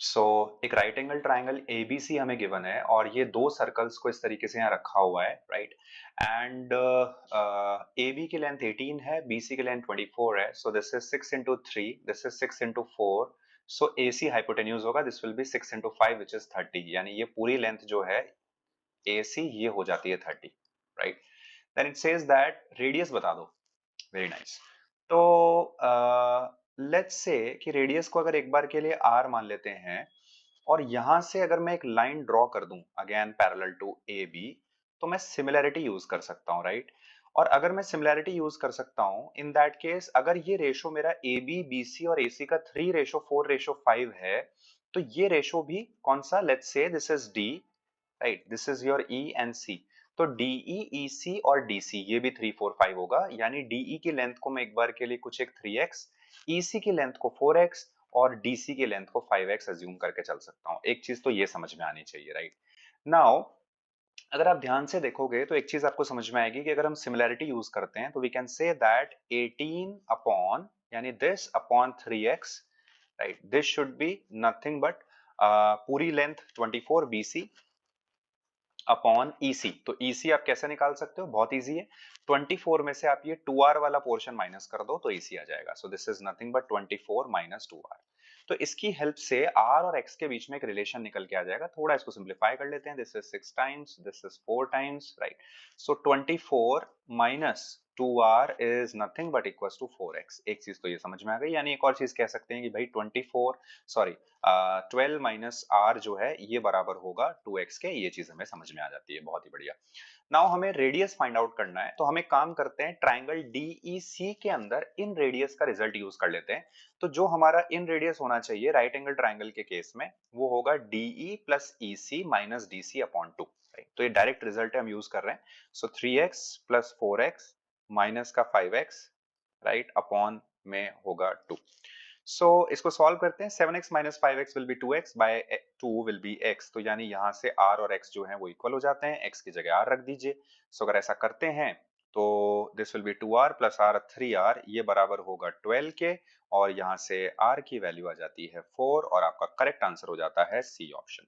सो एक right angle triangle ABC हमें given है और ये दो सर्कल्स को इस तरीके से यहाँ रखा हुआ है, राइट? एंड AB की लेंथ 18 है, BC की लेंथ 24 है, so this is 6 into 3, this is 6 into 4, so AC hypotenuse होगा, this will be 6 into 5 which is 30, यानी ये पूरी लेंथ जो है AC ये हो जाती है 30, right? Then it says that radius बता दो। Very nice. तो लेट्स से कि रेडियस को अगर एक बार के लिए r मान लेते हैं और यहां से अगर मैं एक लाइन ड्रॉ कर दूं again parallel to A B, तो मैं सिमिलैरिटी यूज कर सकता हूं, राइट? और अगर मैं सिमिलैरिटी यूज कर सकता हूं इन दैट केस, अगर ये रेशो मेरा ए बी बी सी और ए सी का 3:4:5 है, तो ये रेशो भी कौन सा, let's say this is D, right? This is your E and C, तो डीई ईसी और डीसी ये भी 3:4:5 होगा, यानी डीई की लेंथ को मैं एक बार के लिए कुछ एक 3x, ईसी की लेंथ को 4x और डीसी की लेंथ को 5x अज्यूम करके चल सकता हूं। एक चीज तो ये समझ में आनी चाहिए, राइट? नाउ अगर आप ध्यान से देखोगे तो एक चीज आपको समझ में आएगी कि अगर हम सिमिलैरिटी यूज करते हैं तो we can say that 18 upon, यानी this upon 3x, right? This should be nothing but पूरी लेंथ 24 BC अपॉन EC। तो EC आप कैसे निकाल सकते हो, बहुत इजी है। 24 में से आप ये 2r वाला पोर्शन माइनस कर दो तो EC आ जाएगा। So this is nothing but 24 minus 2r। तो इसकी हेल्प से r और x के बीच में एक रिलेशन निकल के आ जाएगा। थोड़ा इसको सिंप्लीफाई कर लेते हैं। This is 6 times, this is 4 times, right? So 24 minus 2r is nothing but equals to 4x। एक चीज तो ये समझ में आ गई। यानी एक और चीज कह सकते हैं कि भाई 12 माइनस आर जो है ये बराबर होगा 2x के। ये चीज हमें समझ में आ जाती है, बहुत ही बढ़िया। नाउ हमें रेडियस फाइंड आउट करना है, तो हम एक काम करते हैं, ट्राइंगल डीईसी के अंदर इन रेडियस का रिजल्ट यूज कर लेते हैं। तो जो हमारा इन रेडियस होना चाहिए राइट एंगल ट्राइंगल के केस में, वो होगा DE plus EC minus DC upon 2, right? तो ये डायरेक्ट रिजल्ट है, हम यूज कर रहे हैं। सो 3x प्लस 4x माइनस का 5x, राइट, अपॉन में होगा 2। सो इसको सॉल्व करते हैं। 7x minus 5x will be 2x by 2 will be x। तो यानी यहां से r और x जो है वो इक्वल हो जाते हैं, x की जगह r रख दीजिए। सो अगर ऐसा करते हैं तो this will be 2r plus r 3r, ये बराबर होगा 12 के, और यहां से r की वैल्यू आ जाती है 4, और आपका करेक्ट आंसर हो जाता है सी ऑप्शन।